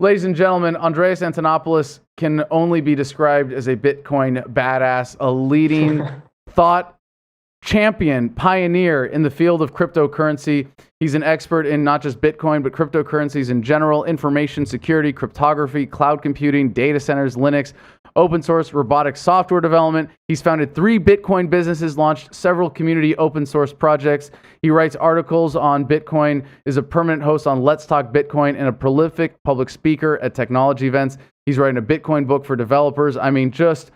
Ladies and gentlemen, Andreas Antonopoulos can only be described as a Bitcoin badass, a leading thought champion, pioneer in the field of cryptocurrency. He's an expert in not just Bitcoin, but cryptocurrencies in general, information security, cryptography, cloud computing, data centers, Linux, open source, robotic software development. He's founded 3 Bitcoin businesses, launched several community open source projects. He writes articles on Bitcoin, is a permanent host on Let's Talk Bitcoin, and a prolific public speaker at technology events. He's writing a Bitcoin book for developers. I mean, just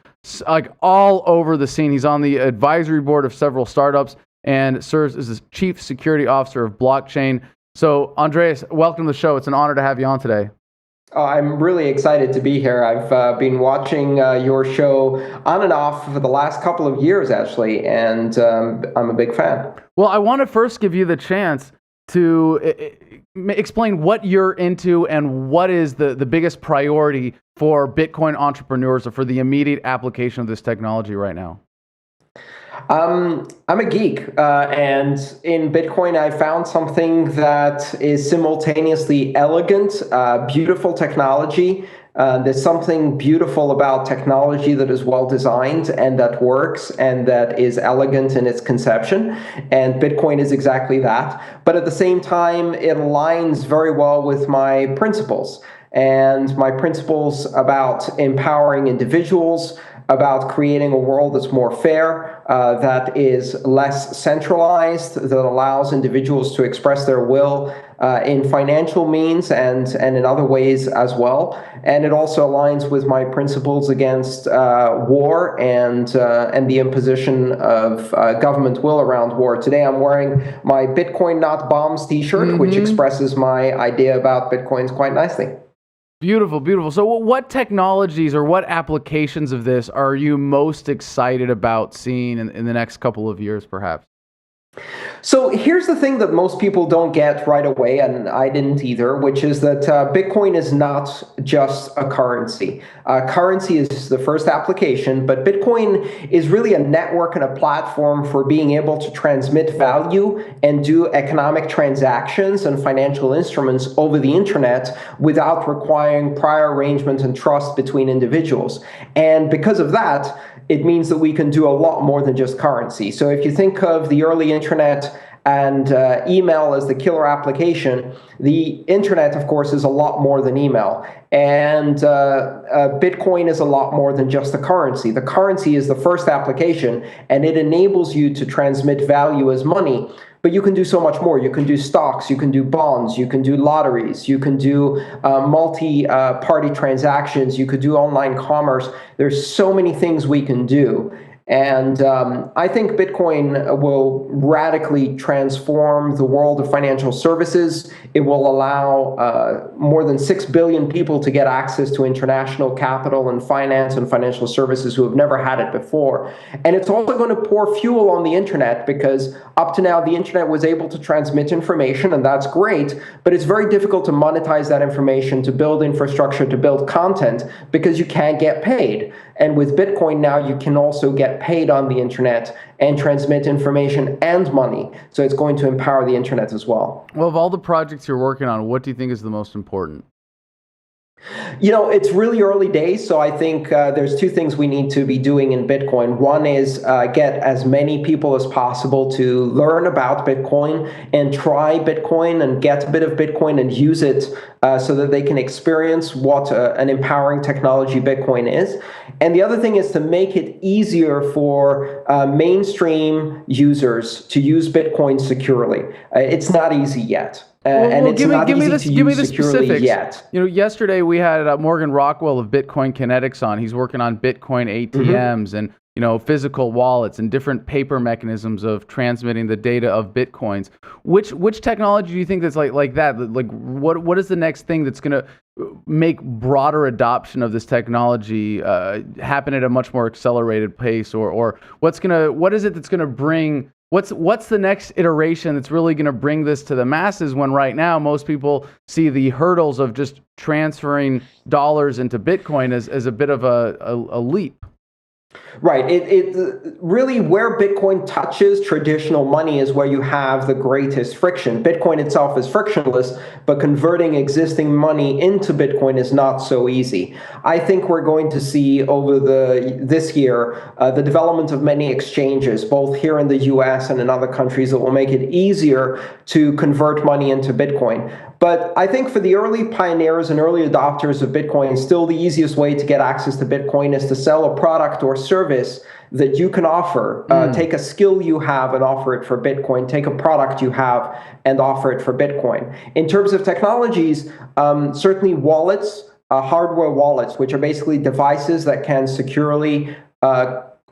like all over the scene. He's on the advisory board of several startups and serves as the chief security officer of blockchain. So, Andreas, welcome to the show. It's an honor to have you on today. I'm really excited to be here. I've been watching your show on and off for the last couple of years, actually, and I'm a big fan. Well, I want to first give you the chance to explain what you're into and what is the biggest priority for Bitcoin entrepreneurs or for the immediate application of this technology right now. I'm a geek, and in Bitcoin, I found something that is simultaneously elegant, beautiful technology. There's something beautiful about technology that is well designed and that works and that is elegant in its conception. And Bitcoin is exactly that. But at the same time, it aligns very well with my principles. And my principles about empowering individuals, about creating a world that's more fair, that is less centralized, that allows individuals to express their will in financial means and in other ways as well. And it also aligns with my principles against war and the imposition of government will around war. Today I'm wearing my Bitcoin Not Bombs t-shirt, which expresses my idea about Bitcoins quite nicely. Beautiful, beautiful. So what technologies or what applications of this are you most excited about seeing in the next couple of years, perhaps? So here's the thing that most people don't get right away, and I didn't either, which is that Bitcoin is not just a currency. Currency is the first application, but Bitcoin is really a network and a platform for being able to transmit value and do economic transactions and financial instruments over the internet without requiring prior arrangement and trust between individuals. And because of that, it means that we can do a lot more than just currency. So if you think of the early internet and email as the killer application, the internet, of course, is a lot more than email. And Bitcoin is a lot more than just the currency. The currency is the first application, and it enables you to transmit value as money. But you can do so much more. You can do stocks, you can do bonds, you can do lotteries, you can do multi-party transactions, you could do online commerce. There's so many things we can do. And I think Bitcoin will radically transform the world of financial services. It will allow more than 6 billion people to get access to international capital and finance and financial services who have never had it before. And it's also going to pour fuel on the internet, because up to now, the internet was able to transmit information, and that's great, but it's very difficult to monetize that information, to build infrastructure, to build content, because you can't get paid. And with Bitcoin now, you can also get paid on the internet and transmit information and money. So it's going to empower the internet as well. Well, of all the projects you're working on, what do you think is the most important? You know, it's really early days, so I think there's 2 things we need to be doing in Bitcoin. One is get as many people as possible to learn about Bitcoin and try Bitcoin and get a bit of Bitcoin and use it so that they can experience what an empowering technology Bitcoin is. And the other thing is to make it easier for mainstream users to use Bitcoin securely. It's not easy yet. And it's not easy to use securely yet. You know, yesterday we had Morgan Rockwell of Bitcoin Kinetics on. He's working on Bitcoin ATMs and, you know, physical wallets and different paper mechanisms of transmitting the data of Bitcoins. Which technology do you think that's like that? Like, what is the next thing that's going to make broader adoption of this technology happen at a much more accelerated pace, or what is it that's going to bring? What's the next iteration that's really going to bring this to the masses, when right now most people see the hurdles of just transferring dollars into Bitcoin as a bit of a leap? Right. It really where Bitcoin touches traditional money is where you have the greatest friction. Bitcoin itself is frictionless, but converting existing money into Bitcoin is not so easy. I think we're going to see over this year the development of many exchanges, both here in the U.S. and in other countries, that will make it easier to convert money into Bitcoin. But I think for the early pioneers and early adopters of Bitcoin, still the easiest way to get access to Bitcoin is to sell a product or service that you can offer. Take a skill you have and offer it for Bitcoin. Take a product you have and offer it for Bitcoin. In terms of technologies, certainly wallets, hardware wallets, which are basically devices that can securely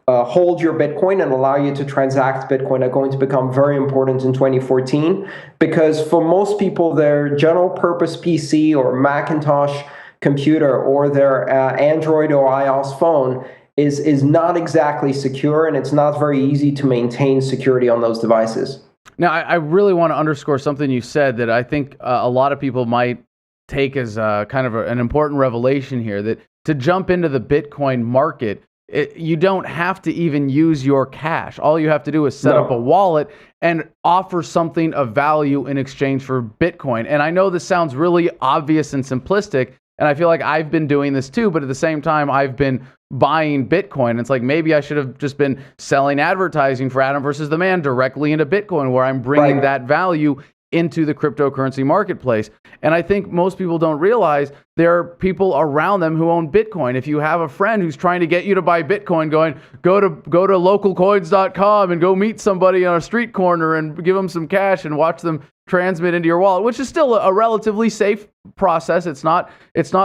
hold your Bitcoin and allow you to transact Bitcoin, are going to become very important in 2014, because for most people, their general purpose PC or Macintosh computer or their Android or iOS phone is not exactly secure, and it's not very easy to maintain security on those devices. Now, I really want to underscore something you said that I think a lot of people might take as kind of an important revelation here, that to jump into the Bitcoin market, you don't have to even use your cash. All you have to do is set up a wallet and offer something of value in exchange for Bitcoin. And I know this sounds really obvious and simplistic, and I feel like I've been doing this too, but at the same time, I've been buying Bitcoin. It's like maybe I should have just been selling advertising for Adam versus the Man directly into Bitcoin, where I'm bringing that value into the cryptocurrency marketplace. And I think most people don't realize there are people around them who own Bitcoin. If you have a friend who's trying to get you to buy Bitcoin, go to localcoins.com and go meet somebody on a street corner and give them some cash and watch them transmit into your wallet, which is still a relatively safe process. It's not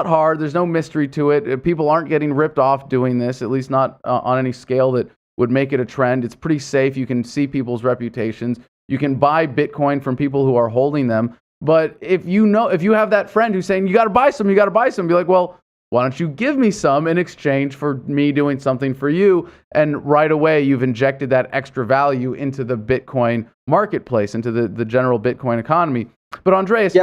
hard. There's no mystery to it. People aren't getting ripped off doing this, at least not on any scale that would make it a trend. It's pretty safe. You can see people's reputations. You can buy Bitcoin from people who are holding them. But if you have that friend who's saying, you got to buy some, be like, well, why don't you give me some in exchange for me doing something for you? And right away, you've injected that extra value into the Bitcoin marketplace, into the general Bitcoin economy. But Andreas,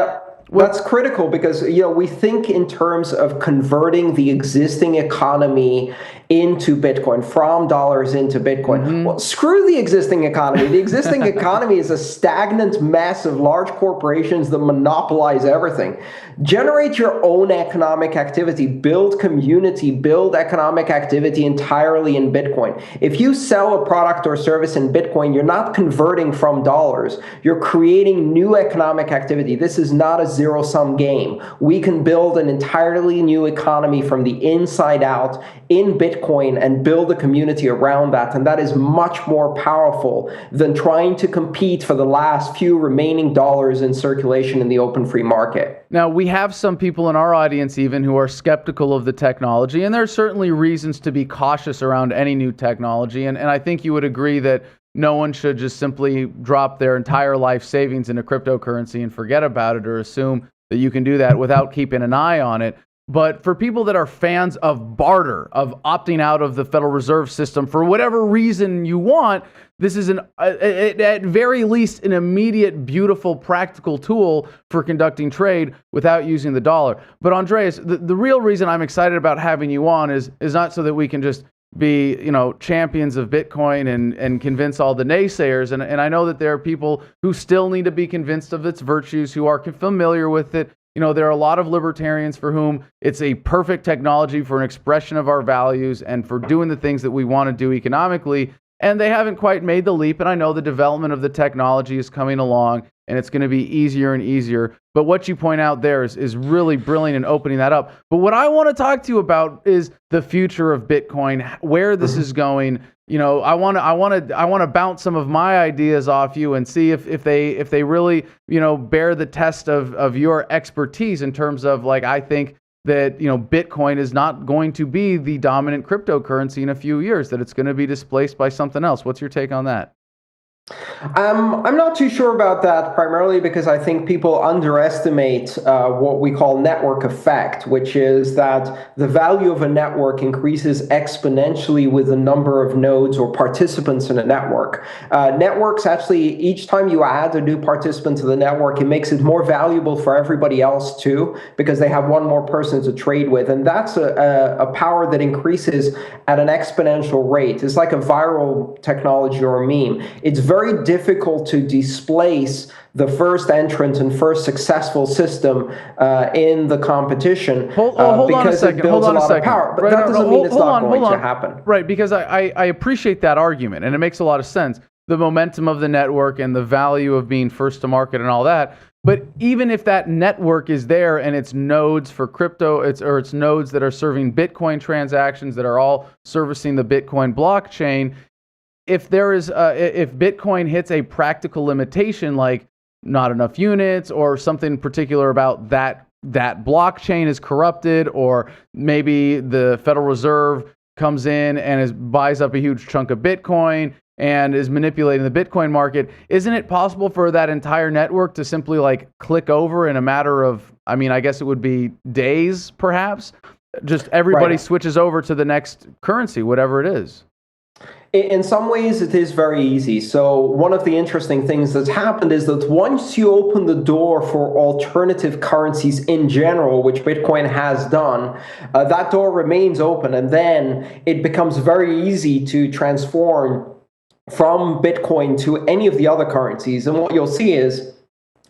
that's critical, because we think in terms of converting the existing economy into Bitcoin, from dollars into Bitcoin. Well, screw the existing economy. The existing economy is a stagnant mess of large corporations that monopolize everything. Generate your own economic activity, build community, build economic activity entirely in Bitcoin. If you sell a product or service in Bitcoin, you're not converting from dollars. You're creating new economic activity. This is not a zero-sum game. We can build an entirely new economy from the inside out in Bitcoin and build a community around that. And that is much more powerful than trying to compete for the last few remaining dollars in circulation in the open free market. Now, we have some people in our audience even who are skeptical of the technology, and there's certainly reasons to be cautious around any new technology. And I think you would agree that no one should just simply drop their entire life savings into cryptocurrency and forget about it, or assume that you can do that without keeping an eye on it. But for people that are fans of barter, of opting out of the Federal Reserve System for whatever reason you want, this is at very least an immediate, beautiful, practical tool for conducting trade without using the dollar. But Andreas, the real reason I'm excited about having you on is not so that we can just be, champions of Bitcoin and convince all the naysayers. And I know that there are people who still need to be convinced of its virtues, who are familiar with it. There are a lot of libertarians for whom it's a perfect technology for an expression of our values and for doing the things that we want to do economically. And they haven't quite made the leap. And I know the development of the technology is coming along, and it's going to be easier and easier. But what you point out there is really brilliant in opening that up. But what I want to talk to you about is the future of Bitcoin, where this is going. I want to bounce some of my ideas off you and see if they really bear the test of your expertise in terms of, like, I think that Bitcoin is not going to be the dominant cryptocurrency in a few years, that it's going to be displaced by something else. What's your take on that? I'm not too sure about that, primarily because I think people underestimate what we call network effect, which is that the value of a network increases exponentially with the number of nodes or participants in a network. Networks actually, each time you add a new participant to the network, it makes it more valuable for everybody else too, because they have one more person to trade with. And that's a power that increases at an exponential rate. It's like a viral technology or a meme. It's very difficult to displace the first entrant and first successful system in the competition Hold on a because it second. builds a lot of Second. power. But Right, that doesn't mean it's not going hold to on. happen. Right, because I appreciate that argument, and it makes a lot of sense. The momentum of the network and the value of being first to market and all that. But even if that network is there and it's nodes for crypto, it's nodes that are serving Bitcoin transactions that are all servicing the Bitcoin blockchain, if Bitcoin hits a practical limitation like not enough units or something particular about that blockchain is corrupted, or maybe the Federal Reserve comes in and buys up a huge chunk of Bitcoin and is manipulating the Bitcoin market, isn't it possible for that entire network to simply like click over in a matter of, I mean, I guess it would be days perhaps? Just everybody Right. switches over to the next currency, whatever it is. In some ways, it is very easy. So one of the interesting things that's happened is that once you open the door for alternative currencies in general, which Bitcoin has done, that door remains open, and then it becomes very easy to transform from Bitcoin to any of the other currencies. And what you'll see is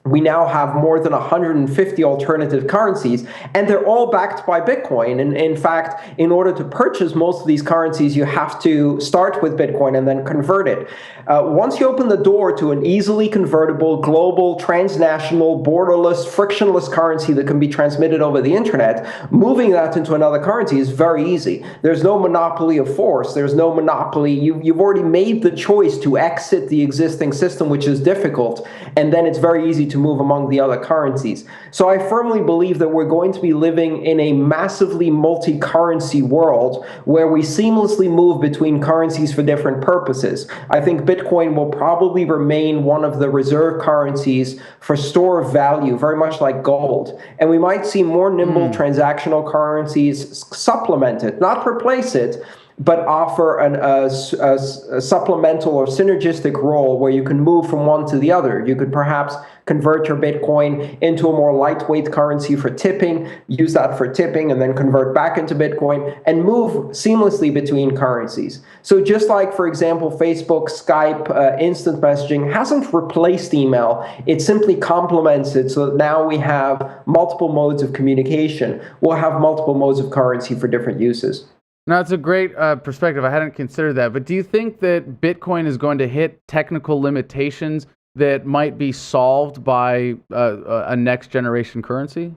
we now have more than 150 alternative currencies, and they're all backed by Bitcoin. And in fact, in order to purchase most of these currencies, you have to start with Bitcoin and then convert it. Once you open the door to an easily convertible, global, transnational, borderless, frictionless currency that can be transmitted over the internet, moving that into another currency is very easy. There's no monopoly of force. There's no monopoly. You've already made the choice to exit the existing system, which is difficult, and then it's very easy to move among the other currencies. So I firmly believe that we're going to be living in a massively multi-currency world where we seamlessly move between currencies for different purposes. I think Bitcoin will probably remain one of the reserve currencies for store of value, very much like gold. And we might see more nimble transactional currencies supplement it, not replace it, but offer a supplemental or synergistic role where you can move from one to the other. You could perhaps convert your Bitcoin into a more lightweight currency for tipping, use that for tipping, and then convert back into Bitcoin and move seamlessly between currencies. So just like, for example, Facebook, Skype, instant messaging hasn't replaced email, it simply complements it so that now we have multiple modes of communication. We'll have multiple modes of currency for different uses. Now, it's a great perspective. I hadn't considered that. But do you think that Bitcoin is going to hit technical limitations that might be solved by a next generation currency?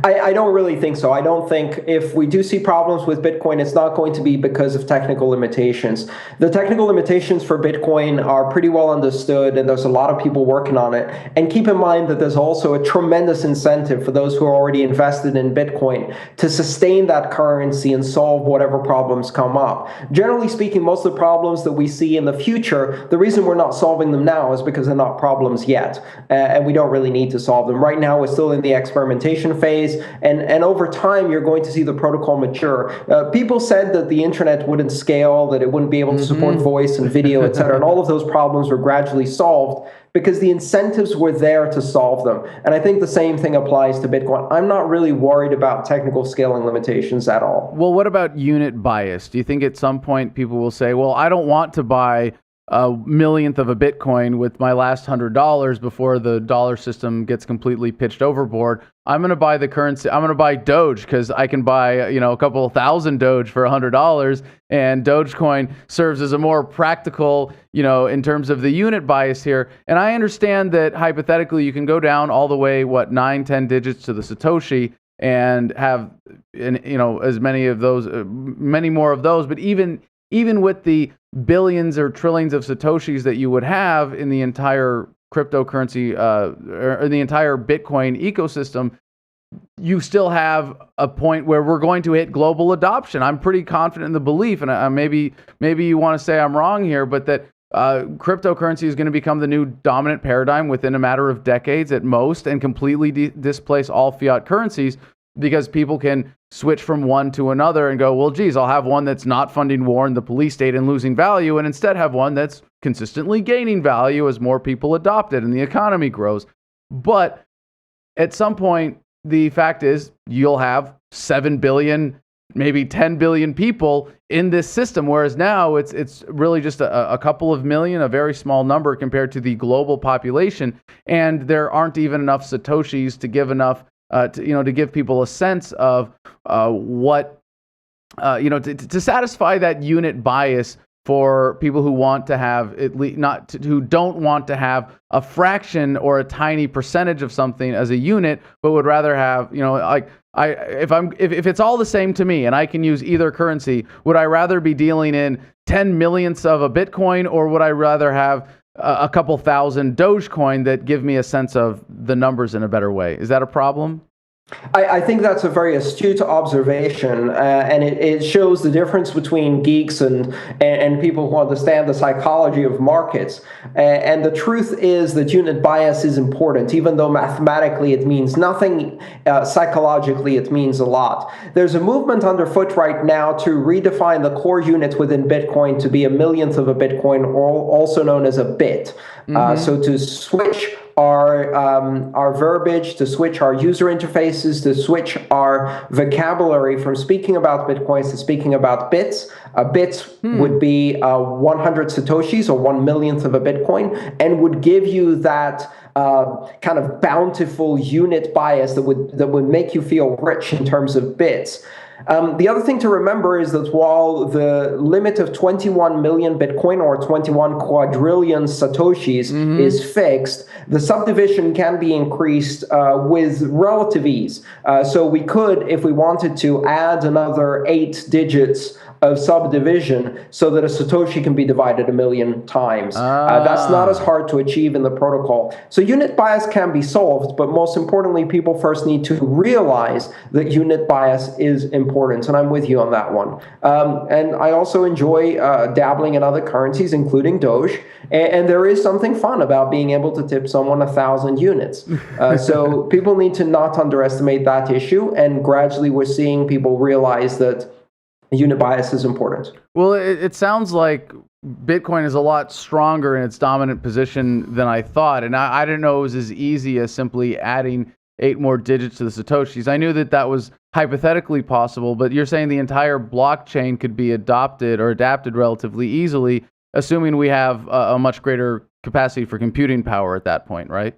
I don't really think so. I don't think if we do see problems with Bitcoin, it's not going to be because of technical limitations. The technical limitations for Bitcoin are pretty well understood, and there's a lot of people working on it. And keep in mind that there's also a tremendous incentive for those who are already invested in Bitcoin to sustain that currency and solve whatever problems come up. Generally speaking, most of the problems that we see in the future, the reason we're not solving them now is because they're not problems yet, and we don't really need to solve them. Right now, we're still in the experimentation phase, and over time you're going to see the protocol mature. People said that the internet wouldn't scale, that it wouldn't be able to support voice and video, etc., and all of those problems were gradually solved because the incentives were there to solve them. And I think the same thing applies to Bitcoin. I'm not really worried about technical scaling limitations at all. Well, what about unit bias? Do you think at some point people will say, well, I don't want to buy a millionth of a Bitcoin with my last $100 before the dollar system gets completely pitched overboard. I'm going to buy the currency. I'm going to buy Doge because I can buy, a couple of thousand Doge for $100, and Dogecoin serves as a more practical, in terms of the unit bias here. And I understand that hypothetically you can go down all the way, 9-10 digits to the Satoshi and have, as many of those, many more of those. But even with the billions or trillions of Satoshis that you would have in the entire cryptocurrency or the entire Bitcoin ecosystem, you still have a point where we're going to hit global adoption. I'm pretty confident in the belief, and maybe you want to say I'm wrong here, but that cryptocurrency is going to become the new dominant paradigm within a matter of decades at most, and completely displace all fiat currencies, because people can switch from one to another and go, well, geez, I'll have one that's not funding war and the police state and losing value, and instead have one that's consistently gaining value as more people adopt it and the economy grows. But at some point, the fact is you'll have 7 billion, maybe 10 billion people in this system, whereas now it's really just a couple of million, a very small number compared to the global population, and there aren't even enough Satoshis to give enough to give people a sense of what to satisfy that unit bias for people who want to have who don't want to have a fraction or a tiny percentage of something as a unit, but would rather have if it's all the same to me and I can use either currency, would I rather be dealing in 10 millionths of a Bitcoin, or would I rather have a couple thousand Dogecoin that give me a sense of the numbers in a better way? Is that a problem? I think that's a very astute observation, and it shows the difference between geeks and people who understand the psychology of markets. And the truth is that unit bias is important, even though mathematically it means nothing. Psychologically, it means a lot. There's a movement underfoot right now to redefine the core unit within Bitcoin to be a millionth of a Bitcoin, or also known as a bit. So to switch our verbiage, to switch our user interfaces, to switch our vocabulary from speaking about Bitcoins to speaking about bits. Bits would be 100 Satoshis, or 1 millionth of a Bitcoin, and would give you that kind of bountiful unit bias that would make you feel rich in terms of bits. The other thing to remember is that while the limit of 21 million Bitcoin, or 21 quadrillion Satoshis, is fixed, the subdivision can be increased with relative ease. So we could, if we wanted to, add another 8 digits of subdivision so that a Satoshi can be divided 1 million times. That's not as hard to achieve in the protocol. So unit bias can be solved, but most importantly, people first need to realize that unit bias is important, and I'm with you on that one. And I also enjoy dabbling in other currencies, including Doge, and there is something fun about being able to tip someone 1,000 units. So people need to not underestimate that issue, and gradually we're seeing people realize that unit bias is important. Well, it sounds like Bitcoin is a lot stronger in its dominant position than I thought, and I didn't know it was as easy as simply adding 8 more digits to the Satoshis. I knew that was hypothetically possible, but you're saying the entire blockchain could be adopted or adapted relatively easily, assuming we have a much greater capacity for computing power at that point, right?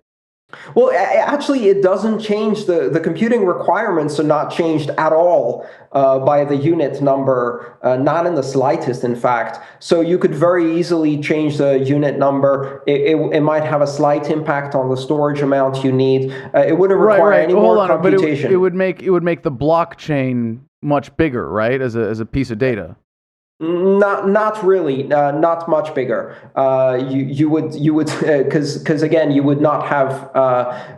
Well, actually, it doesn't change. The computing requirements are not changed at all by the unit number, not in the slightest, in fact. So you could very easily change the unit number. It might have a slight impact on the storage amount you need. It wouldn't require any more computation. But it would make the blockchain much bigger, right, as a piece of data. Not really, not much bigger. You would because again, you would not have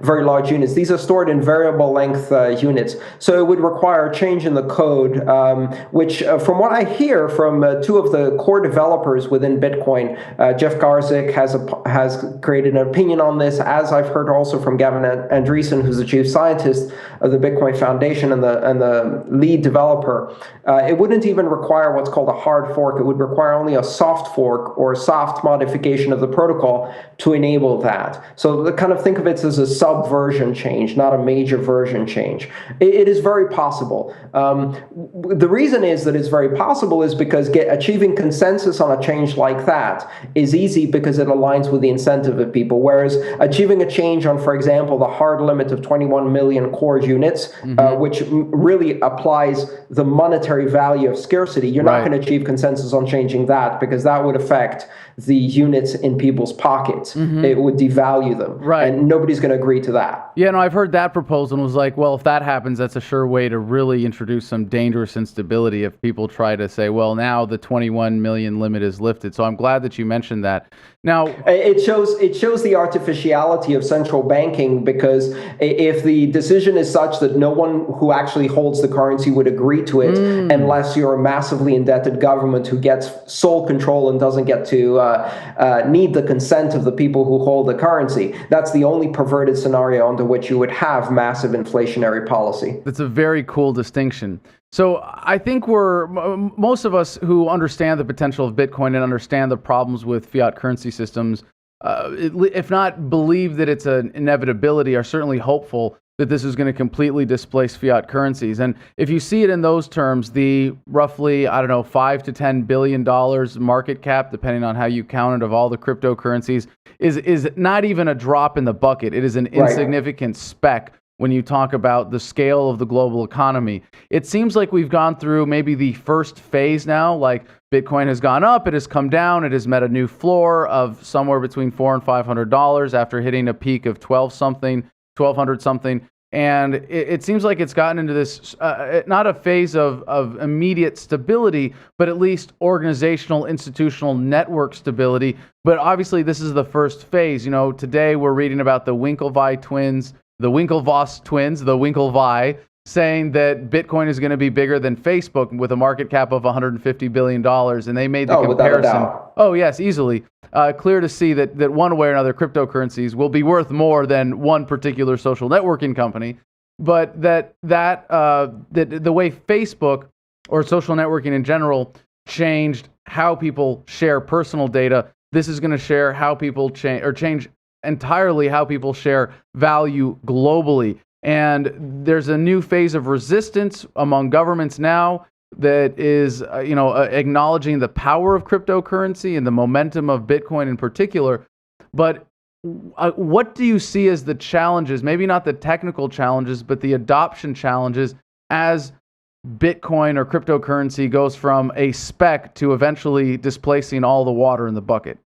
very large units. These are stored in variable length units, so it would require a change in the code, which from what I hear from 2 of the core developers within Bitcoin, Jeff Garzik has created an opinion on this, as I've heard also from Gavin Andreessen, who's the chief scientist of the Bitcoin Foundation and the lead developer. It wouldn't even require what's called a hard fork. It would require only a soft fork or soft modification of the protocol to enable that. So kind of think of it as a subversion change, not a major version change. It is very possible. The reason is that it's very possible is because achieving consensus on a change like that is easy because it aligns with the incentive of people, whereas achieving a change on, for example, the hard limit of 21 million core units, which really applies the monetary value of scarcity, you're not going to achieve consensus on changing that, because that would affect the units in people's pockets. It would devalue them, and nobody's going to agree to that. Yeah, no, I've heard that proposal and was like, well, if that happens, that's a sure way to really introduce some dangerous instability if people try to say, well, now the 21 million limit is lifted. So I'm glad that you mentioned that. Now, it shows the artificiality of central banking, because if the decision is such that no one who actually holds the currency would agree to it, unless you're a massively indebted government who gets sole control and doesn't get to need the consent of the people who hold the currency. That's the only perverted scenario under which you would have massive inflationary policy. That's a very cool distinction. So I think most of us who understand the potential of Bitcoin and understand the problems with fiat currency systems, if not believe that it's an inevitability, are certainly hopeful that this is going to completely displace fiat currencies. And if you see it in those terms, the roughly, $5 to $10 billion market cap, depending on how you count it, of all the cryptocurrencies, is not even a drop in the bucket. It is an insignificant speck when you talk about the scale of the global economy. It seems like we've gone through maybe the first phase now. Like, Bitcoin has gone up, it has come down, it has met a new floor of somewhere between $400 and $500 after hitting a peak of 1,200 something. And it seems like it's gotten into this, not a phase of immediate stability, but at least organizational, institutional network stability. But obviously this is the first phase. Today we're reading about the Winklevi twins, the Winklevoss twins, the Winklevi, saying that Bitcoin is going to be bigger than Facebook with a market cap of $150 billion. And they made the comparison. Oh, yes, easily. Clear to see that one way or another, cryptocurrencies will be worth more than one particular social networking company. But that the way Facebook or social networking in general changed how people share personal data, this is going to share how people change entirely how people share value globally. And there's a new phase of resistance among governments now that is, acknowledging the power of cryptocurrency and the momentum of Bitcoin in particular. But what do you see as the challenges, maybe not the technical challenges, but the adoption challenges as Bitcoin or cryptocurrency goes from a speck to eventually displacing all the water in the bucket?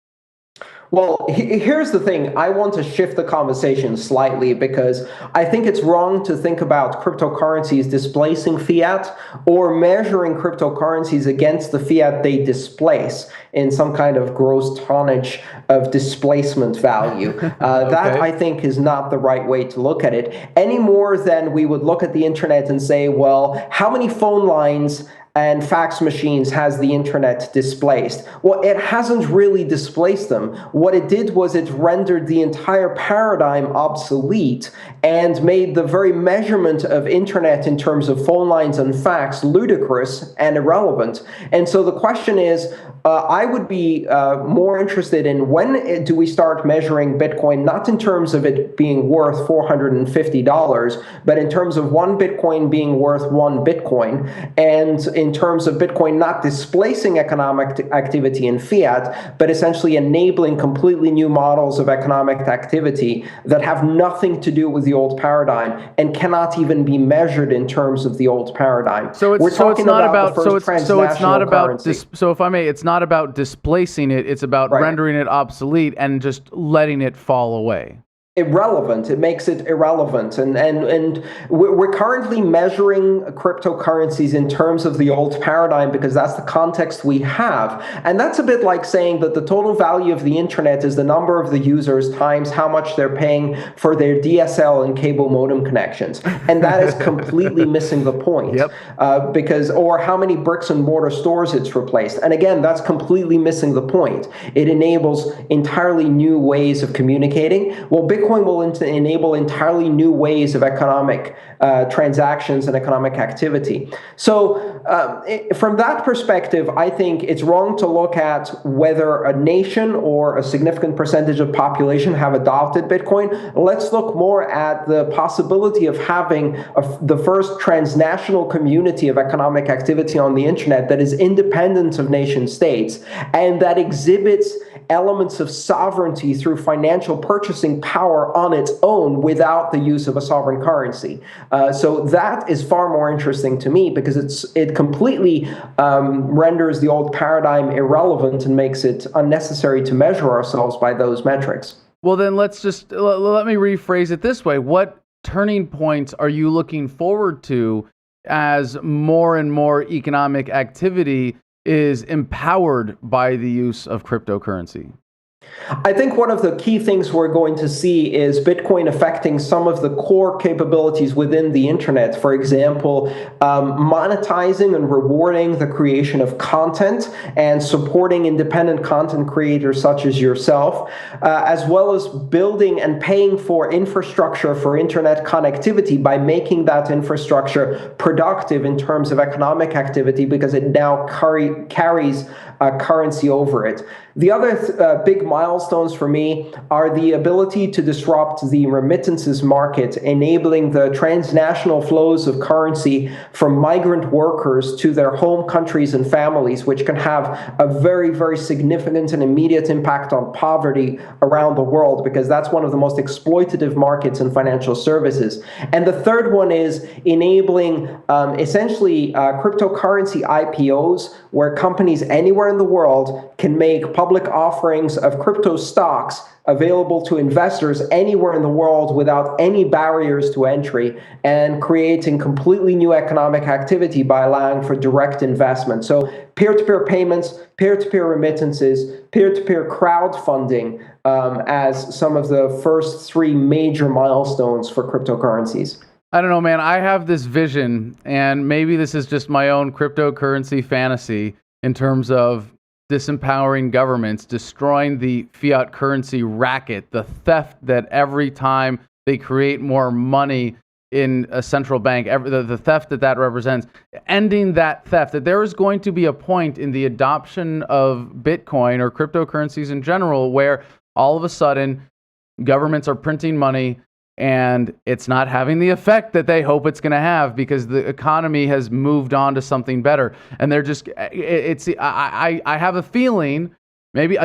Well, here's the thing. I want to shift the conversation slightly because I think it's wrong to think about cryptocurrencies displacing fiat or measuring cryptocurrencies against the fiat they displace in some kind of gross tonnage of displacement value. That, I think, is not the right way to look at it, any more than we would look at the internet and say, well, how many phone lines and fax machines has the internet displaced? Well, it hasn't really displaced them. What it did was it rendered the entire paradigm obsolete and made the very measurement of internet in terms of phone lines and fax ludicrous and irrelevant. And so the question is, I would be more interested in when do we start measuring Bitcoin, not in terms of it being worth $450, but in terms of one Bitcoin being worth one Bitcoin, and in terms of Bitcoin not displacing economic activity in fiat, but essentially enabling completely new models of economic activity that have nothing to do with the old paradigm and cannot even be measured in terms of the old paradigm. So it's not about displacing it, it's about rendering it obsolete and just letting it fall away. Irrelevant. It makes it irrelevant. And we're currently measuring cryptocurrencies in terms of the old paradigm because that's the context we have. And that's a bit like saying that the total value of the internet is the number of the users times how much they're paying for their DSL and cable modem connections. And that is completely missing the point. Yep. Or how many bricks and mortar stores it's replaced. And again, that's completely missing the point. It enables entirely new ways of communicating. Well, Bitcoin will enable entirely new ways of economic transactions and economic activity. So from that perspective, I think it's wrong to look at whether a nation or a significant percentage of population have adopted Bitcoin. Let's look more at the possibility of having the first transnational community of economic activity on the internet that is independent of nation states and that exhibits elements of sovereignty through financial purchasing power on its own without the use of a sovereign currency. So that is far more interesting to me because it completely renders the old paradigm irrelevant and makes it unnecessary to measure ourselves by those metrics. Well, then let me rephrase it this way. What turning points are you looking forward to as more and more economic activity is empowered by the use of cryptocurrency? I think one of the key things we're going to see is Bitcoin affecting some of the core capabilities within the internet. For example, monetizing and rewarding the creation of content and supporting independent content creators such as yourself, as well as building and paying for infrastructure for internet connectivity by making that infrastructure productive in terms of economic activity because it now carries currency over it. The other big milestones for me are the ability to disrupt the remittances market, enabling the transnational flows of currency from migrant workers to their home countries and families, which can have a very, very significant and immediate impact on poverty around the world, because that's one of the most exploitative markets in financial services. And the third one is enabling essentially cryptocurrency IPOs, where companies anywhere in the world can make public offerings of crypto stocks available to investors anywhere in the world without any barriers to entry, and creating completely new economic activity by allowing for direct investment. So peer-to-peer payments, peer-to-peer remittances, peer-to-peer crowdfunding as some of the first three major milestones for cryptocurrencies. I don't know, man. I have this vision, and maybe this is just my own cryptocurrency fantasy in terms of disempowering governments, destroying the fiat currency racket, the theft that every time they create more money in a central bank, the theft that represents, ending that theft, that there is going to be a point in the adoption of Bitcoin or cryptocurrencies in general where all of a sudden governments are printing money and it's not having the effect that they hope it's going to have because the economy has moved on to something better. And they're just, I have a feeling, maybe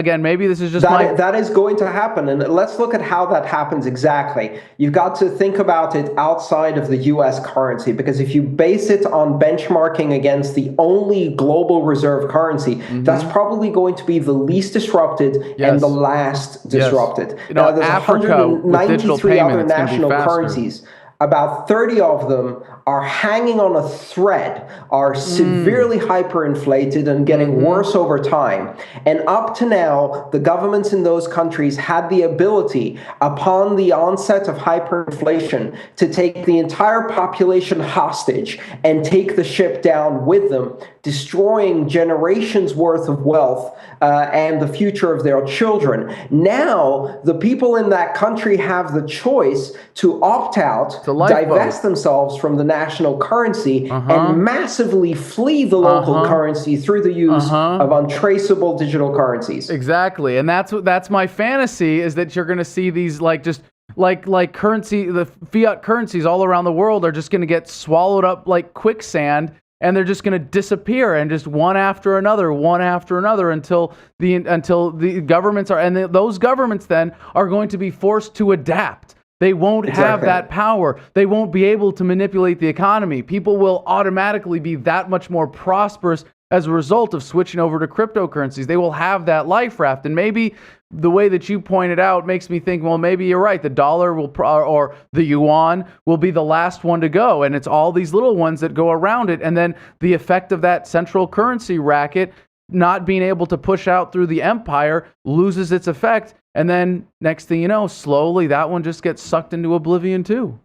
this is just that is going to happen. And let's look at how that happens exactly. You've got to think about it outside of the US currency, because if you base it on benchmarking against the only global reserve currency, that's probably going to be the least disrupted and the last disrupted. Yes. You know, there's Africa, 193 other national faster. currencies. About 30 of them are hanging on a thread, are severely hyperinflated and getting worse over time. And up to now, the governments in those countries had the ability, upon the onset of hyperinflation, to take the entire population hostage and take the ship down with them, destroying generations worth of wealth and the future of their children. Now, the people in that country have the choice to opt out, divest themselves from the national currency, and massively flee the local currency through the use of untraceable digital currencies. Exactly. And that's my fantasy, is that you're going to see these like currency, the fiat currencies all around the world are just going to get swallowed up like quicksand, and they're just going to disappear, and just one after another until the governments are, and those governments then are going to be forced to adapt. They won't have that power. They won't be able to manipulate the economy. People will automatically be that much more prosperous as a result of switching over to cryptocurrencies. They will have that life raft. And maybe the way that you pointed out makes me think, well, maybe you're right. The dollar will, or the yuan will be the last one to go. And it's all these little ones that go around it. And then the effect of that central currency racket not being able to push out through the empire loses its effect. And then next thing you know, slowly that one just gets sucked into oblivion too.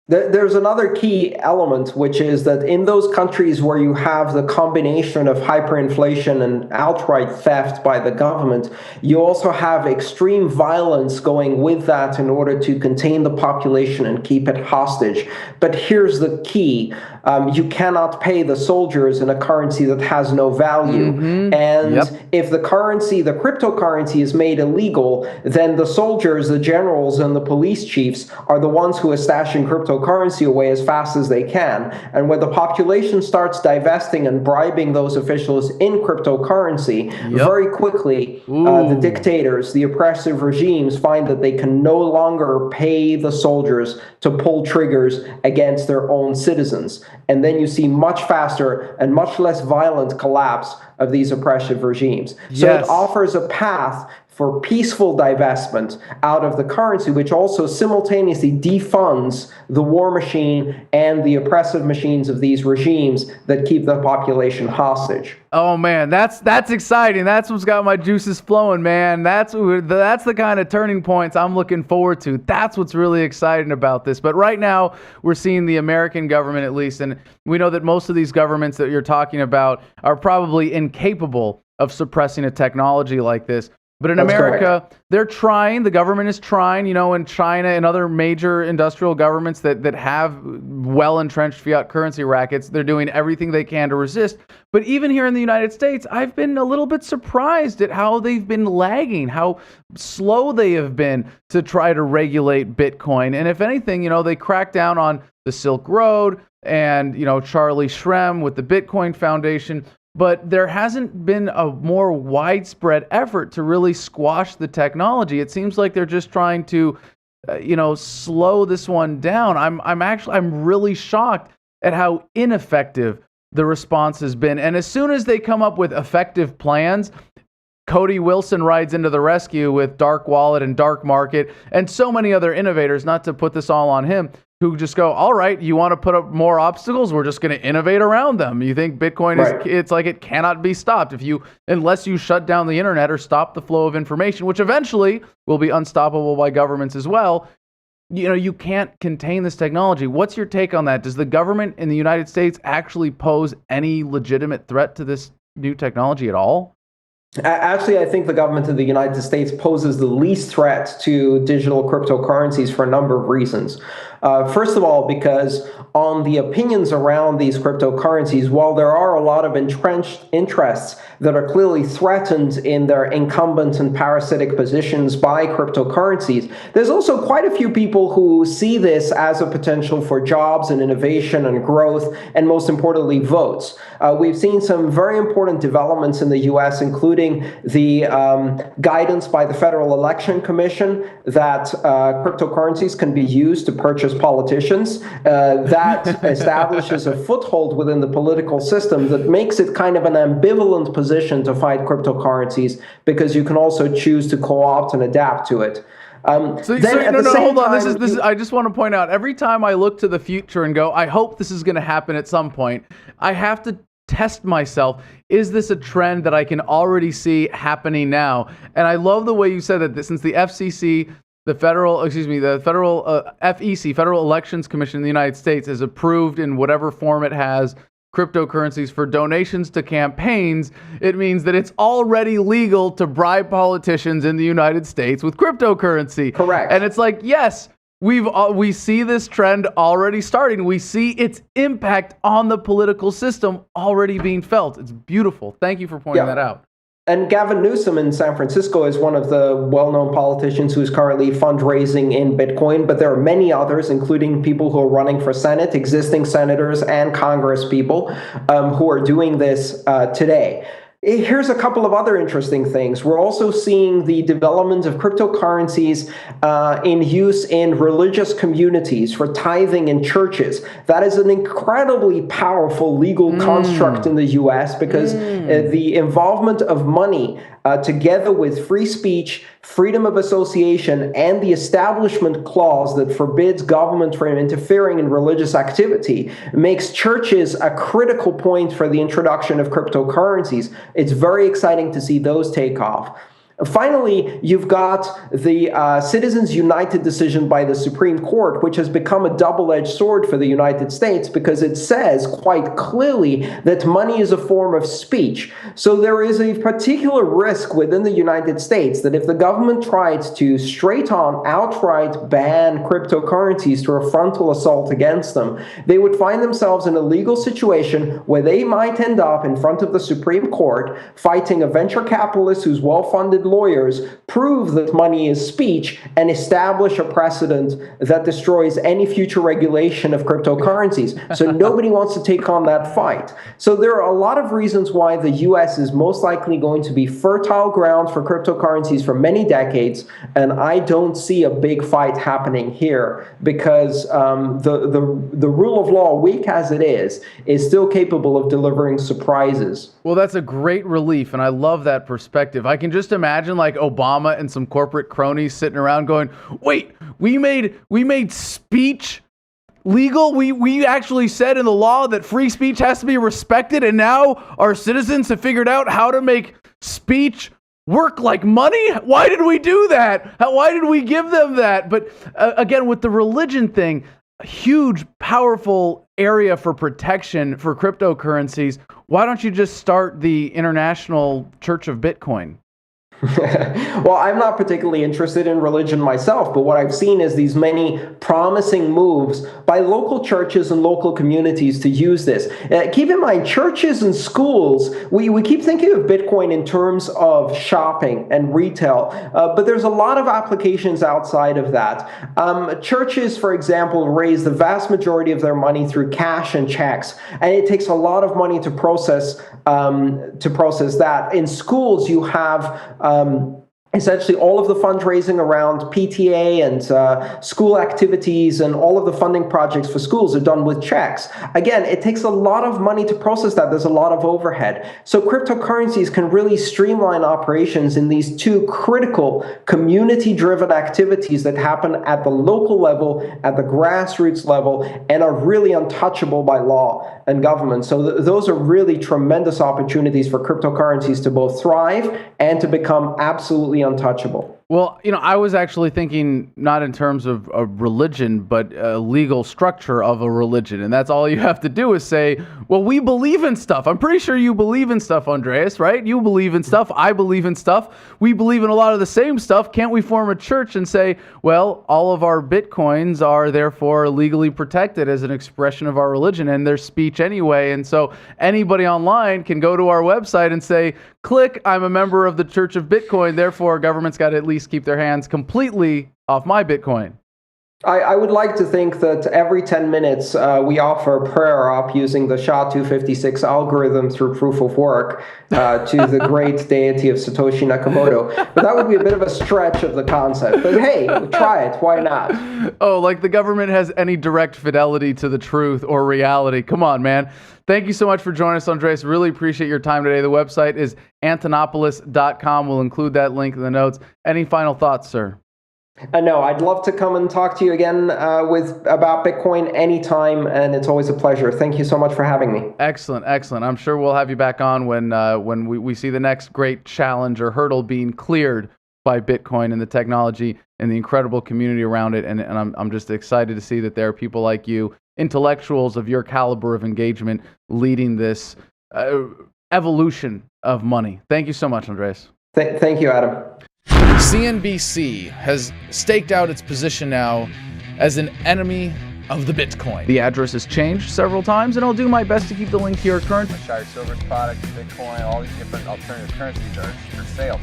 There's another key element, which is that in those countries where you have the combination of hyperinflation and outright theft by the government, you also have extreme violence going with that in order to contain the population and keep it hostage. But here's the key. You cannot pay the soldiers in a currency that has no value. And if the cryptocurrency is made illegal, then the soldiers, the generals, and the police chiefs are the ones who are stashing cryptocurrency away as fast as they can. And when the population starts divesting and bribing those officials in cryptocurrency, very quickly, the dictators, the oppressive regimes find that they can no longer pay the soldiers to pull triggers against their own citizens. And then you see much faster and much less violent collapse of these oppressive regimes. So it offers a path for peaceful divestment out of the currency, which also simultaneously defunds the war machine and the oppressive machines of these regimes that keep the population hostage. Oh man, that's exciting. That's what's got my juices flowing, man. That's the kind of turning points I'm looking forward to. That's what's really exciting about this. But right now, we're seeing the American government, at least, and we know that most of these governments that you're talking about are probably incapable of suppressing a technology like this. But in America, they're trying, the government is trying, in China and other major industrial governments that have well-entrenched fiat currency rackets, they're doing everything they can to resist. But even here in the United States, I've been a little bit surprised at how they've been lagging, how slow they have been to try to regulate Bitcoin. And if anything, they crack down on the Silk Road and, Charlie Shrem with the Bitcoin Foundation. But there hasn't been a more widespread effort to really squash the technology. It seems like they're just trying to, slow this one down. I'm really shocked at how ineffective the response has been. And as soon as they come up with effective plans, Cody Wilson rides into the rescue with Dark Wallet and Dark Market and so many other innovators, not to put this all on him, who just go, all right, you want to put up more obstacles? We're just going to innovate around them. You think Bitcoin it's like it cannot be stopped unless you shut down the internet or stop the flow of information, which eventually will be unstoppable by governments as well. You can't contain this technology. What's your take on that? Does the government in the United States actually pose any legitimate threat to this new technology at all? Actually, I think the government of the United States poses the least threat to digital cryptocurrencies for a number of reasons. First of all, because on the opinions around these cryptocurrencies, while there are a lot of entrenched interests that are clearly threatened in their incumbent and parasitic positions by cryptocurrencies, there's also quite a few people who see this as a potential for jobs and innovation and growth, and most importantly, votes. We've seen some very important developments in the U.S., including the guidance by the Federal Election Commission that cryptocurrencies can be used to purchase politicians. That establishes a foothold within the political system that makes it kind of an ambivalent position to fight cryptocurrencies, because you can also choose to co-opt and adapt to it. Hold on. This is. I just want to point out, every time I look to the future and go, I hope this is going to happen at some point, I have to test myself. Is this a trend that I can already see happening now? And I love the way you said that since the FCC, the Federal FEC, Federal Elections Commission in the United States, has approved in whatever form it has cryptocurrencies for donations to campaigns, it means that it's already legal to bribe politicians in the United States with cryptocurrency. Correct. And it's like, yes, we see this trend already starting. We see its impact on the political system already being felt. It's beautiful. Thank you for pointing that out. And Gavin Newsom in San Francisco is one of the well-known politicians who is currently fundraising in Bitcoin, but there are many others, including people who are running for Senate, existing senators and Congress people who are doing this today. Here's a couple of other interesting things. We're also seeing the development of cryptocurrencies in use in religious communities for tithing in churches. That is an incredibly powerful legal construct in the U.S. because the involvement of money together with free speech, freedom of association, and the establishment clause that forbids government from interfering in religious activity makes churches a critical point for the introduction of cryptocurrencies. It's very exciting to see those take off. Finally, you've got the Citizens United decision by the Supreme Court, which has become a double-edged sword for the United States because it says quite clearly that money is a form of speech. So there is a particular risk within the United States that if the government tried to straight-on, outright ban cryptocurrencies through a frontal assault against them, they would find themselves in a legal situation where they might end up in front of the Supreme Court fighting a venture capitalist who's well-funded lawyers, prove that money is speech, and establish a precedent that destroys any future regulation of cryptocurrencies. So nobody wants to take on that fight. So there are a lot of reasons why the US is most likely going to be fertile ground for cryptocurrencies for many decades, and I don't see a big fight happening here because the rule of law, weak as it is still capable of delivering surprises. Well, that's a great relief, and I love that perspective. I can just imagine imagine like Obama and some corporate cronies sitting around going, wait, we made speech legal? We actually said in the law that free speech has to be respected, and now our citizens have figured out how to make speech work like money? Why did we do that? Why did we give them that? But again, with the religion thing, a huge, powerful area for protection for cryptocurrencies. Why don't you just start the International Church of Bitcoin? Well, I'm not particularly interested in religion myself, but what I've seen is these many promising moves by local churches and local communities to use this. Keep in mind, churches and schools, we keep thinking of Bitcoin in terms of shopping and retail, but there's a lot of applications outside of that. Churches, for example, raise the vast majority of their money through cash and checks, and it takes a lot of money to process that. In schools, you have essentially all of the fundraising around PTA and school activities and all of the funding projects for schools are done with checks. Again, it takes a lot of money to process that. There's a lot of overhead. So cryptocurrencies can really streamline operations in these two critical community-driven activities that happen at the local level, at the grassroots level, and are really untouchable by law and government. So those are really tremendous opportunities for cryptocurrencies to both thrive and to become absolutely untouchable. Well, I was actually thinking not in terms of a religion, but a legal structure of a religion. And that's all you have to do is say, well, we believe in stuff. I'm pretty sure you believe in stuff, Andreas, right? You believe in stuff. I believe in stuff. We believe in a lot of the same stuff. Can't we form a church and say, well, all of our Bitcoins are therefore legally protected as an expression of our religion and their speech anyway. And so anybody online can go to our website and say, click, I'm a member of the Church of Bitcoin. Therefore, government's got to at least keep their hands completely off my Bitcoin. I would like to think that every 10 minutes we offer a prayer up using the SHA-256 algorithm through proof of work to the great deity of Satoshi Nakamoto. But that would be a bit of a stretch of the concept. But hey, try it. Why not? Oh, like the government has any direct fidelity to the truth or reality. Come on, man. Thank you so much for joining us, Andreas. Really appreciate your time today. The website is Antonopoulos.com. We'll include that link in the notes. Any final thoughts, sir? No, I'd love to come and talk to you again about Bitcoin anytime, and it's always a pleasure. Thank you so much for having me. Excellent, excellent. I'm sure we'll have you back on when we see the next great challenge or hurdle being cleared by Bitcoin and the technology and the incredible community around it. And I'm just excited to see that there are people like you, intellectuals of your caliber of engagement, leading this evolution of money. Thank you so much, Andreas. Thank you, Adam. CNBC has staked out its position now as an enemy of the Bitcoin. The address has changed several times, and I'll do my best to keep the link to your current Shire Silver's products, Bitcoin, all these different alternative currencies are for sale.